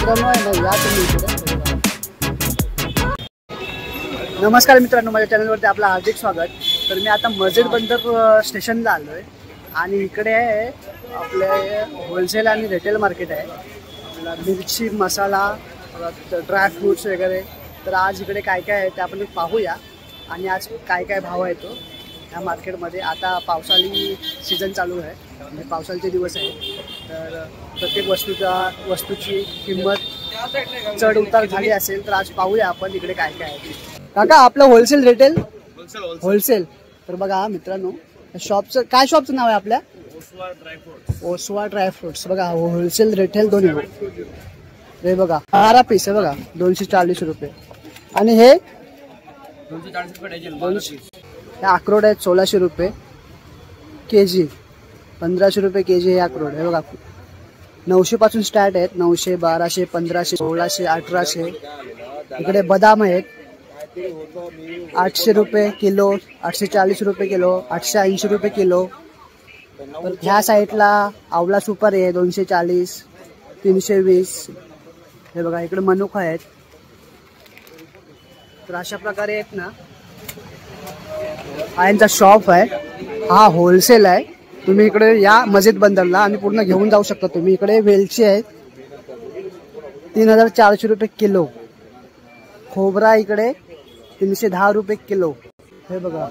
मित्रांनो आहे ना, या तुम्ही इकडे. नमस्कार मित्रांनो, माझ्या चॅनलवरती आपलं हार्दिक स्वागत. तर मी आता मस्जिद बंदर स्टेशनला आलो आहे आणि इकडे आहे आपले होलसेल आणि रिटेल मार्केट आहे. आपला मिरची, मसाला, ड्रायफ्रूट्स वगैरे. तर आज इकडे काय काय आहे ते आपण पाहूया आणि आज काय काय भाव आहे तो या मार्केटमध्ये. आता पावसाळी सीझन चालू आहे, म्हणजे पावसाळ्याचे दिवस आहे. तर प्रत्येक वस्तूची किंमत चढ उतार झाली असेल. तर आज पाहूया आपण इकडे काय काय आहे. काका, आपलं होलसेल रिटेल? होलसेल. तर बघा मित्रांनो, शॉपचं नाव आहे आपल्या? ओसवा ड्रायफ्रुट्स. बघा होलसेल रिटेल दोन्ही. हे बघा 12 पीस आहे बघा, 240 रुपये. आणि हे 240 रुपये. अक्रोड आहेत 1600 रुपये केजी, 1500 रुपये केजी हे अक्रोड आहे बघा. 900 पासून स्टार्ट आहेत. 900, 1200, 1500, 1600, 1800. इकडे बदाम आहेत 800 रुपये किलो, 840 रुपये किलो, 880 रुपये किलो. तर ह्या साईडला आवला सुपर आहे 240, 320. हे बघा इकडे मनुका आहेत. तर अशा प्रकारे आहेत ना, हा यांचा शॉप आहे. हा होलसेल आहे. तुम्ही इकडे या मस्जिद बंदरला आणि पूर्ण घेऊन जाऊ शकता तुम्ही. इकडे वेलची आहेत 3400 रुपये किलो. खोबरा इकडे 310 रुपये किलो. हे बघा.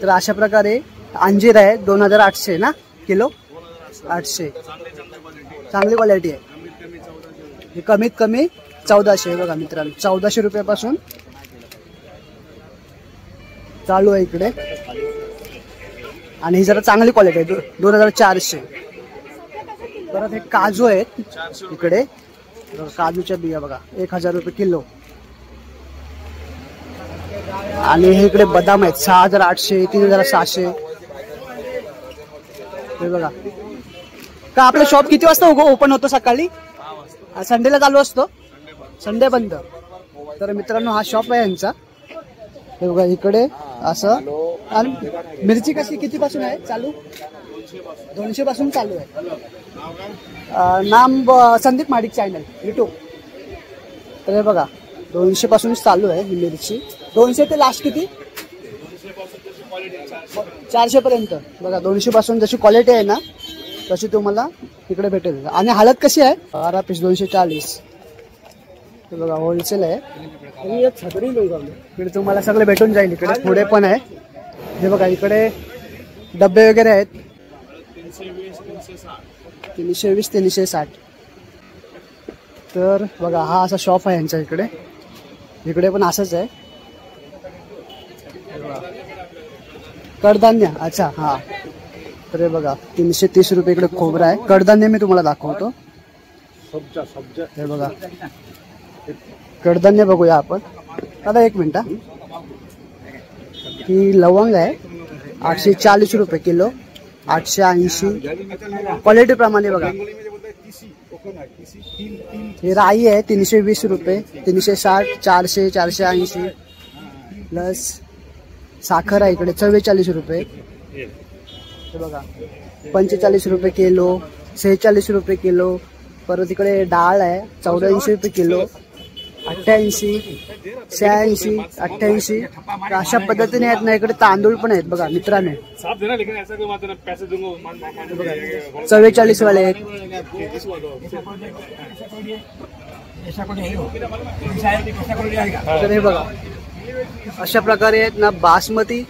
तर अशा प्रकारे अंजीर आहे 2800 ना किलो, 800. चांगली क्वालिटी आहे. हे कमीत कमी 1400 बघा मित्रांनो, 1400 रुपयापासून चालू आहे इकडे. आणि ही जरा चांगली क्वालिटी आहे 2400. परत हे काजू आहेत इकडे, काजूच्या बिया बघा 1000 रुपये किलो. आणि हे इकडे बदाम आहेत 6800, 3700. हे बघा. का आपलं शॉप किती वाजता ओपन होतो? सकाळी. संडेला चालू असतो, संडे बंद. तर मित्रांनो हा शॉप आहे यांचा. हे बघा इकडे असं. आणि मिरची कशी किती पासून आहे चालू? 200 पासून चालू आहे. नाम संदीप माडिक चॅनल यूट्यूब. तर हे बघा 200 पासून चालू आहे ही मिरची. 200 ते लास्ट किती? 400 पर्यंत. बघा 200 पासून जशी क्वालिटी आहे ना तशी तुम्हाला इकडे भेटेल. आणि हळद कशी आहे? 12 पीस 240. हे बघा होलसेल आहे. इकडे तुम्हाला सगळे भेटून जाईल. इकडे पुढे पण आहे. हे बघा इकडे डब्बे वगैरे आहेत 320, 360. तर बघा हा असा शॉप आहे यांचा इकडे. इकडे पण असंच आहे. कडधान्य. अच्छा हा. तर हे बघा 330 रुपये इकडे खोबरा आहे. कडधान्य मी तुम्हाला दाखवतो. हे बघा कडधान्य बघूया आपण. आता एक मिनिट. ही लवंग आहे 840 रुपये किलो, 880. क्वालिटी प्रमाणे बघा. हे राई आहे 320 रुपये, 360, 400, 480. प्लस साखर आहे इकडे 44 रुपये. हे बघा 45 रुपये किलो, 46 रुपये किलो. परत इकडे डाळ आहे 84 रुपये किलो, 88, 86, 88. अशा पद्धतीने आहेत ना. इकडे तांदूळ पण आहेत बघा मित्रांनो. 44 वाले आहेत. तर हे बघा अशा प्रकारे आहेत ना बासमती.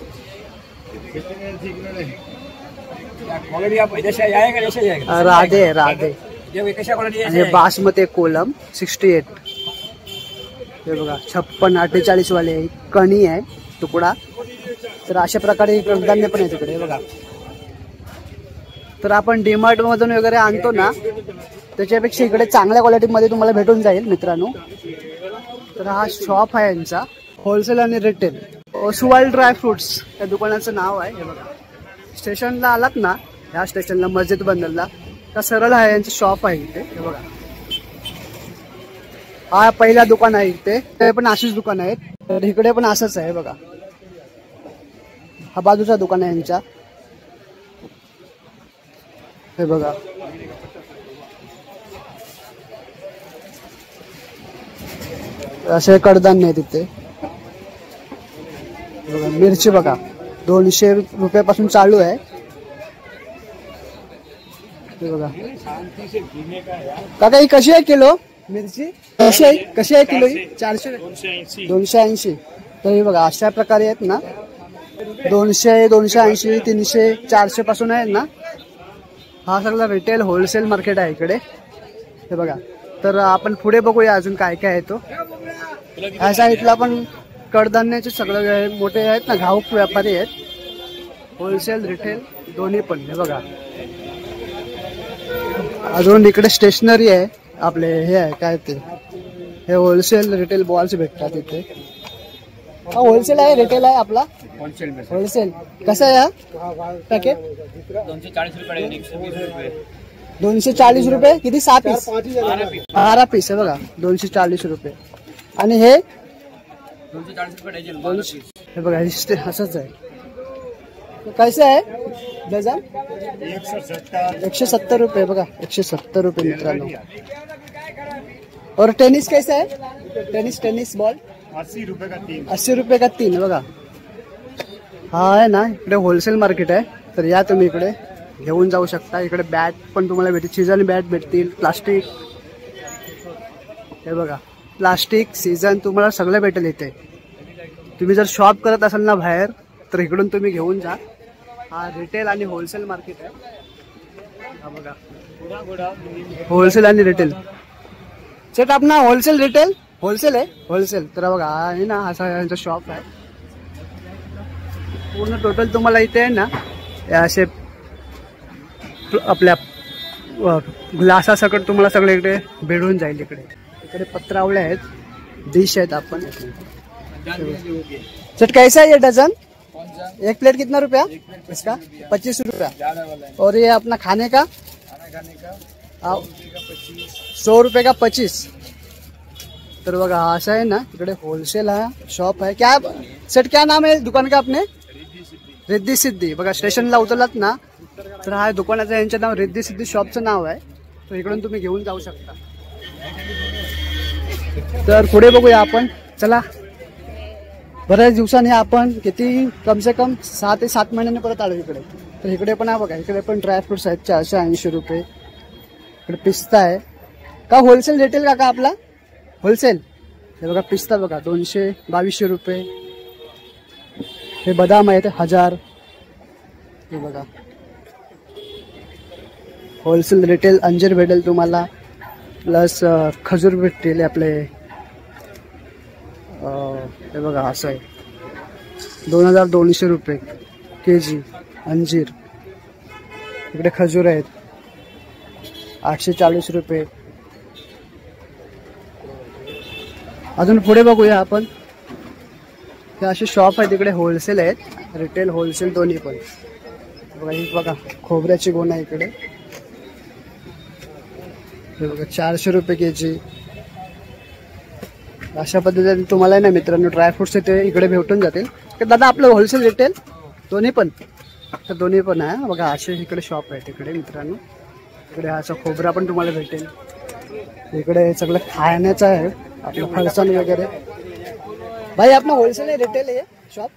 राधे राधे. आणि बासमती कोलम 68. हे बघा 56, 48 वाले कणी आहे तुकडा. तर अशा प्रकारे कडधान्य पण आहे तिकडे बघा. तर आपण डीमार्ट मधून वगैरे आणतो ना त्याच्यापेक्षा इकडे चांगल्या क्वालिटीमध्ये तुम्हाला भेटून जाईल मित्रांनो. तर हा शॉप आहे यांचा होलसेल आणि रिटेल. ओसवा ड्रायफ्रुट्स या दुकानाचं नाव आहे. हे बघा स्टेशनला आलात ना, ह्या स्टेशनला मस्जिद बंदरला तर सरळ आहे यांचं शॉप आहे इथे. हे बघा हा पहिला दुकान आहे इथे. ते पण अशीच दुकान आहेत. तर इकडे पण असंच आहे बघा. हा बाजूचा दुकान आहे यांचा. हे बघा असे कडधान्य आहे तिथे बघा. मिरची बघा 200 रुपयापासून चालू आहे हे बघा. काका ही कशी आहे किलो मिरची? कशी आहे किलो ही? 400 280. तर हे बघा अशा प्रकारे आहेत ना 200 280 300 400 पासून आहेत ना. हा सगळा रिटेल होलसेल मार्केट आहे इकडे हे बघा. तर आपण पुढे बघूया अजून काय काय आहे तो. ह्या साईडला पण कडधान्याचे सगळे मोठे आहेत ना घाऊक व्यापारी आहेत होलसेल रिटेल दोन्ही पण हे बघा. अजून इकडे स्टेशनरी आहे आपले हे आहे काय ते हे होलसेल रिटेल बॉल्स भेटतात इथे. हा होलसेल आहे रिटेल आहे आपला होलसेल. कसं आहे हा पॅकेट? 240 रुपये. किती? 6 पीस 12 पीस आहे बघा 240 रुपये. आणि हे 240 हे बघा असंच आहे. कैसे आहे डझन? 170 रुपये बघा 170 रुपये मित्रांनो. और टेनिस कैसे आहे? टेनिस बॉल 80 रुपये का 3 बघा. हा आहे ना इकडे होलसेल मार्केट आहे. तर या तुम्ही इकडे घेऊन जाऊ शकता. इकडे बॅट पण तुम्हाला भेटतील सीझन बॅट भेटतील. प्लास्टिक हे बघा प्लास्टिक सीझन तुम्हाला सगळं भेटेल इथे. तुम्ही जर शॉप करत असाल ना बाहेर तर इकडून तुम्ही घेऊन जा. हा रिटेल आणि होलसेल मार्केट आहे हा बघा. होलसेल आणि रिटेल सेट आपला होलसेल रिटेल होलसेल आहे होलसेल. तर बघा आहे ना असा यांचा शॉप आहे पूर्ण. टोटल तुम्हाला इथे आहे ना असे आपल्या ग्लासासकट तुम्हाला सगळे इकडे भेटून जाईल. इकडे पत्रावळे आहेत डिश आहेत आपण. सेट कैसा है ये डजन? एक प्लेट कितना रुपया इसका? 25 रुपया. और ये अपना खाने का 100 रुपये का 25. तर बघा असं आहे ना इकडे होलसेल हा शॉप आहे. क्या सेट क्या नाम है दुकान का अपने? रिद्धी सिद्धी. बघा स्टेशनला उतरलात ना तर हा दुकानाचं यांचं नाव रिद्धी सिद्धी शॉपचं नाव आहे. तर इकडून तुम्ही घेऊन जाऊ शकता. तर पुढे बघूया आपण. चला बऱ्याच दिवसांनी आपण किती कम से कम 6 ते 7 महिन्यांनी परत आलो इकडे. तर इकडे पण आहे बघा. इकडे पण ड्रायफ्रुट्स आहेत 480 रुपये. इकडे पिस्ता आहे का होलसेल रिटेल का आपला होलसेल. हे बघा पिस्ता बघा 222 रुपये. हे बदाम आहेत 1000. हे बघा होलसेल रिटेल. अंजीर भेटेल तुम्हाला प्लस खजूर भेटतील आपले. हे बघा असं आहे 2200 रुपये केजी अंजीर. इकडे खजूर आहेत 840 रुपये. अजून पुढे बघूया आपण. हे असे शॉप आहेत इकडे होलसेल आहेत रिटेल होलसेल दोन्ही पण. बघा ही बघा खोबऱ्याची गोणा इकडे. हे बघा 400 रुपये केजी. अशा पद्धतीने तुम्हाला ना मित्रांनो ड्रायफ्रुट्स ते इकडे भेटून जातील. दादा आपलं होलसेल रिटेल दोन्ही पण. तर दोन्ही पण आहे बघा असे इकडे शॉप आहे तिकडे मित्रांनो. इकडे असा खोबरा पण तुम्हाला भेटेल. इकडे सगळं खाण्याचं आहे आपलं फरसाण वगैरे. भाई आपलं होलसेल आहे रिटेल आहे शॉप?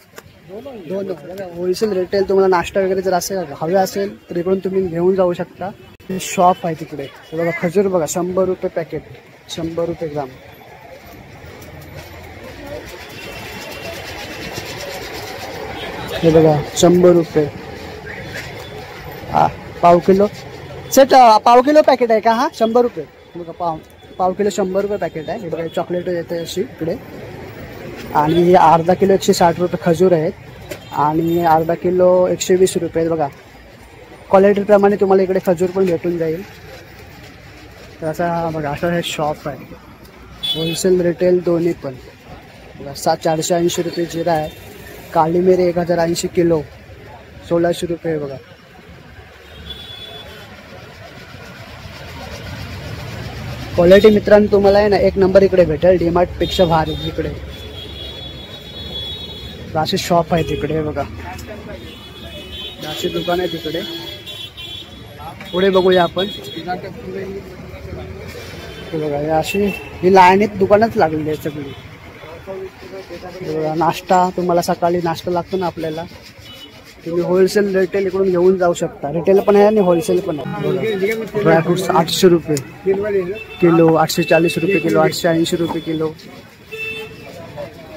दोन होलसेल रिटेल. तुम्हाला नाश्ता वगैरे जर असेल हवे असेल तर इकडून तुम्ही घेऊन जाऊ शकता. हे शॉप आहे तिकडे. बघा खजूर बघा 100 रुपये पॅकेट 100 रुपये ग्राम. हे बघा 100 रुपये. पाव किलो सेट पाव किलो पॅकेट आहे का? हा 100 रुपये बघा. पाव किलो 100 रुपये पॅकेट आहे. हे बघा चॉकलेट येते अशी इकडे. आणि अर्धा किलो 160 रुपये खजूर आहेत. आणि अर्धा किलो 120 रुपये. बघा क्वालिटीप्रमाणे तुम्हाला इकडे खजूर पण भेटून जाईल. तर असा बघा असं हे शॉप आहे होलसेल रिटेल दोन्ही पण. बघा 480 रुपये जिरा आहे. काली मिरी 1080 किलो 1600 रुपये. बघा क्वालिटी मित्रांनो तुम्हाला आहे ना एक नंबर इकडे भेटेल. डीमार्ट पेक्षा भारी इकडे असे शॉप आहे तिकडे. बघा अशी दुकान आहे तिकडे. पुढे बघूया आपण. हे बघा हे अशी ही लाईनीत दुकानच लागलेली आहे सगळी. हे बघा नाश्ता, तुम्हाला सकाळी नाश्ता लागतो ना आपल्याला, तुम्ही होलसेल रिटेल इकडून घेऊन जाऊ शकता. रिटेल पण आहे आणि होलसेल पण आहे. ड्रायफ्रुट्स 800 रुपये किलो, 840 रुपये किलो, 880 रुपये किलो.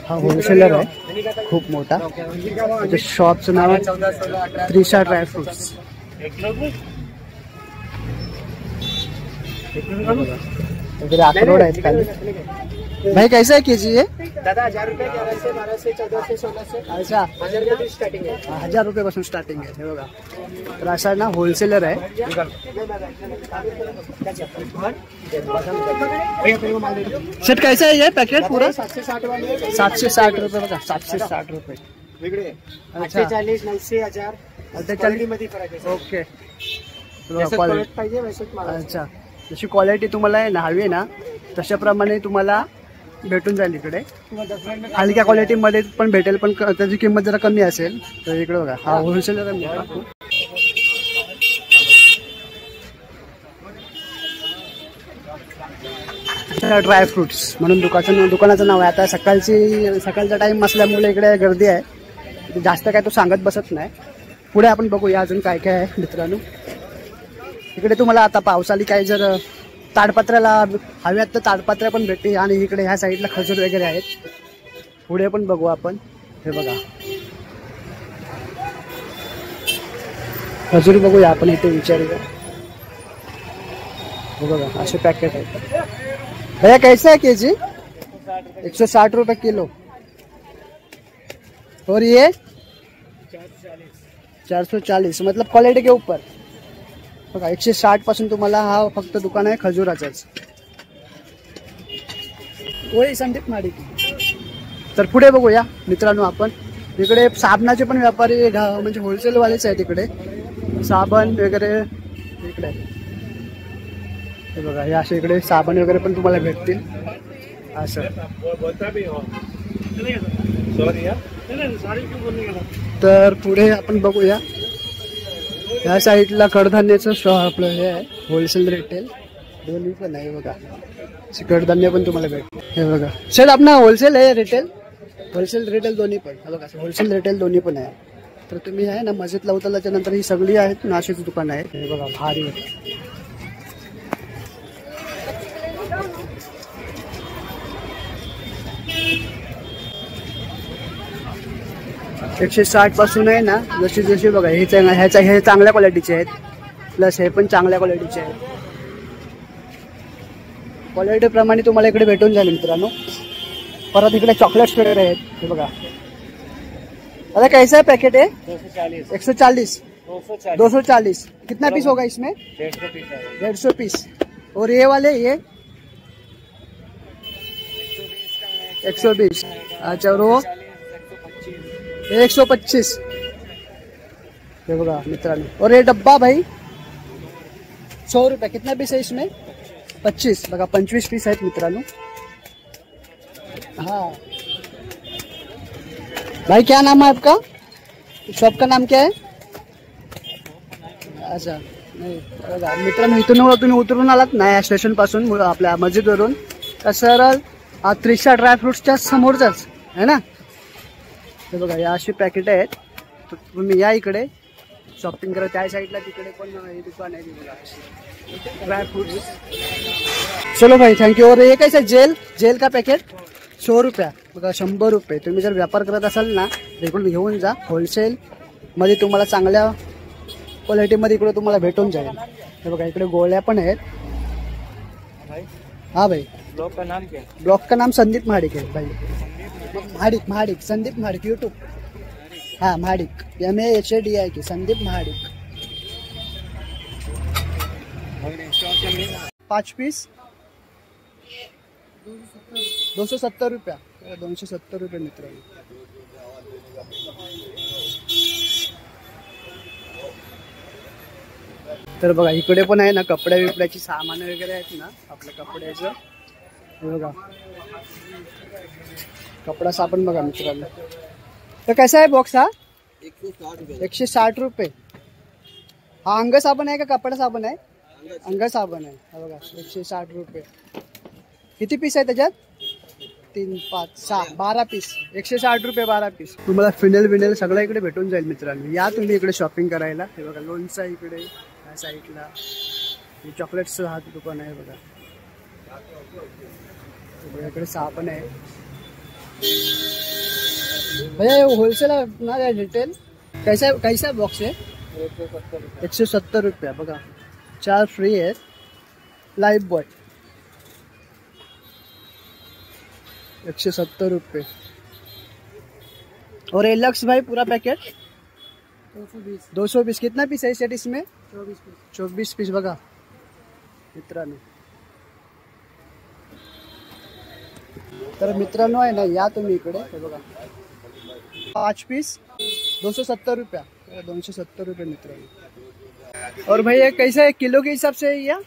हा होलसेलर आहे खूप मोठा. त्याच्या शॉपचं नाव आहे त्रिशा ड्रायफ्रुट्स. वगैरे अक्रोड आहेत खाली. भाई कैसा है केजी ये? दादा 1000 रुपये, 1100, 1200, 1400, 1600. अच्छा 1000 रुपये स्टार्टिंग आहे. 1000 रुपयापासून स्टार्टिंग आहे. हे बघा तर असा ना होलसेलर आहे. सेट कैसा है ये पैकेट पूरा? 760 वाले 760 रुपये बघा. 760 रुपये. वेगळे. अच्छा 840, 900, 1000. आता क्वालिटी मध्ये फरक आहे. ओके. जसं क्वालिटी पाहिजे वैसंच माल. अच्छा जशी क्वालिटी तुम्हाला आहे ना हवी आहे ना तशाप्रमाणे तुम्हाला भेटून जाईल इकडे. हलक्या क्वालिटीमध्ये पण भेटेल, पण त्याची किंमत जरा कमी असेल. तर इकडे बघा हा होलसेलर आहे. ड्रायफ्रुट्स म्हणून दुकानाचं नाव आहे. आता सकाळचा टाइम असल्यामुळे इकडे गर्दी आहे, जास्त काय तो सांगत बसत नाही. पुढे आपण बघूया अजून काय काय आहे मित्रांनो. इकडे तुम्हाला आता पावसाळी काही जर ताडपत्र्याला हव्यात तर ताडपत्र्या पण भेटते. आणि इकडे ह्या साईडला खजूर वगैरे आहेत. पुढे पण बघू आपण. हे बघा खजूर बघूया आपण इथे विचारूया. हे बघा असे पॅकेट आहेत. भैया कैसे है केजी? 160 रुपये किलो. और ये 440 मतलब क्वालिटी के ऊपर बघा. 160 पासून तुम्हाला हा फक्त दुकान आहे खजुराचंच. वही संदीप माडिक. तर पुढे बघूया मित्रांनो आपण. इकडे साबणाचे पण व्यापारी म्हणजे होलसेलवालेच आहेत इकडे. साबण वगैरे इकडे हे बघा. हे असे इकडे साबण वगैरे पण तुम्हाला भेटतील असं. तर पुढे आपण बघूया या साईडला कडधान्याचं शॉप आपलं हे आहे. होलसेल रिटेल दोन्ही पण आहे बघा. कडधान्य पण तुम्हाला भेटते. हे बघा सर आपला होलसेल आहे रिटेल? होलसेल रिटेल दोन्ही पण. हे बघा होलसेल रिटेल दोन्ही पण आहे. तर तुम्ही आहे ना मस्जिदला उतरल्याच्या नंतर ही सगळी आहेत नाश्त्याची दुकान आहे. हे बघा भारी 160 पासून आहे ना. जशी बघा हे चांगल्या क्वालिटीचे आहेत, प्लस हे पण चांगल्या क्वालिटीचे आहेत. क्वालिटी प्रमाणे तुम्हाला इकडे भेटून जाईल मित्रांनो. परत इकडे चॉकलेट्स वगैरे आहेत. हे बघा अरे कैसा है पैकेट है? 140 240. कितना पीस होगा इसमें? 150 पीस. और ये वाले ये 120. अच्छा और वो 125. ये बघा मित्रांनो. और ये डब्बा भाई 100 रुपये. कितना पीस है इसमें? 25. बघा 25 पीस आहेत मित्रांनो. हाँ भाई क्या नाम है आपका? शॉप का नाम क्या है? अच्छा नाही बघा मित्रांनो इथून तुम्ही उतरून आलात ना या स्टेशन पासून आपल्या मस्जिदवरून तर सरळ त्रिशा ड्रायफ्रुट्सच्या समोरचाच आहे ना. हे बघा या अशी पॅकेट आहेत. तर तुम्ही या इकडे शॉपिंग करा. त्या साईडला तिकडे पण दुकान आहे ड्रायफ्रुट्स. चलो भाई थँक्यू. और ये कैसा जेल का पॅकेट 100 रुपया बघा. 100 रुपये. तुम्ही जर व्यापार करत असाल ना इकडून घेऊन जा. होलसेल मध्ये तुम्हाला चांगल्या क्वालिटीमध्ये इकडे तुम्हाला भेटून जाईल. हे बघा इकडे गोळ्या पण आहेत. हाँ भाई ब्लॉग का नाम क्या है? ब्लॉग का नाम संदीप महाडिक है भाई. महाडिक संदीप महाडिक यूट्यूब. हाँ महाडिक MAHADIK संदीप महाडिक. 5 पीस 270 रुपया. 270 रुपये मित्रांनो. तर बघा इकडे पण आहे ना कपड्या बिपड्याची सामान वगैरे आहेत ना आपल्या कपड्याचं. हे बघा कपडा साबण बघा मित्रांनो. तर कैसा आहे बॉक्स हा? 160 रुपये. हा अंग साबण आहे का कपडा साबण आहे? अंग साबण आहे. हा बघा 160 रुपये. किती पीस आहे त्याच्यात? 3, 5, 6, 12 पीस. 160 रुपये 12 पीस. तुम्हाला फिनेल विनेल सगळं इकडे भेटून जाईल मित्रांनो. या तुम्ही इकडे शॉपिंग करायला. हे बघा लोणचं आहे इकडे या साईडला. हे चॉकलेट्सचं हा दुकान आहे बघा. इकडे सहा पण आहे. भैया होलसेल ना रिटेल कैसा बॉक्स है? 170 रुपया बघा. 4 फ्री आहेत. लाइफ बॉय 170 रुपये. और एलक्स भाई पूरा पैकेट 220. कितना पीस है सेट इसमें? 24 पीस बघा मित्रांनो. तर मित्रांनो आहे ना, या तुम्ही इकडे. हे बघा 5 पीस 270 रुपया. 270 रुपये मित्रांनो. और भाई ये कैसा है किलो के हिसाब से? या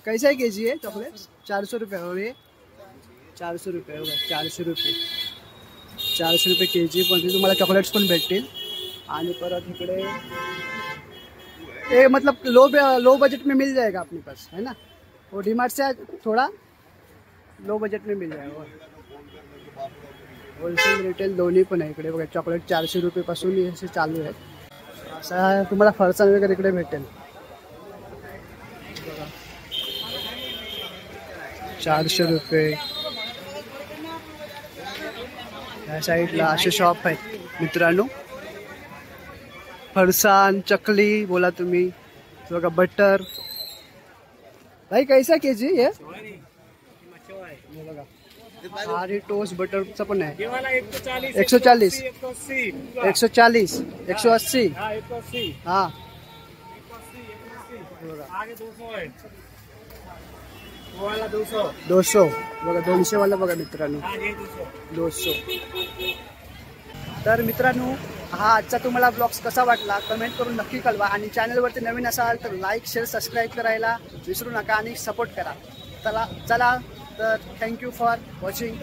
कैसा है केजी है चॉकलेट? 400 रुपये. और ये 400 रुपये होगा. 400 रुपये 400 रुपये केजी. पण तुम्हाला चॉकलेट्स पण भेटतील. आणि परत इकडे ये मतलब लो बजट में मिल जाएगा अपने पास है ना. वो डीमार्ट से थोड़ा लो बजट में मिल जाएगा. होलसेल रिटेल दोन्ही पण आहे इकडे बघा. चॉकलेट 400 रुपयेपासून असे चालू आहेत. असं तुम्हाला फरसाण वगैरे इकडे भेटेल. 400 रुपये. या साईडला असे शॉप आहेत मित्रांनो. फरसाण चकली बोला तुम्ही बघा. बटर भाई कैसा केजी है? बघा सारी टोस्ट बटरचं पण आहे. 140 140 180 हा. बघा 200 बघा. 200 वाला बघा मित्रांनो. 200. तर मित्रांनो हा आजचा तुम्हाला ब्लॉग्स कसा वाटला कमेंट करून नक्की कळवा. आणि चॅनलवरती नवीन असाल तर लाईक शेअर सबस्क्राईब करायला विसरू नका आणि सपोर्ट करा. चला तर थँक्यू फॉर वॉचिंग.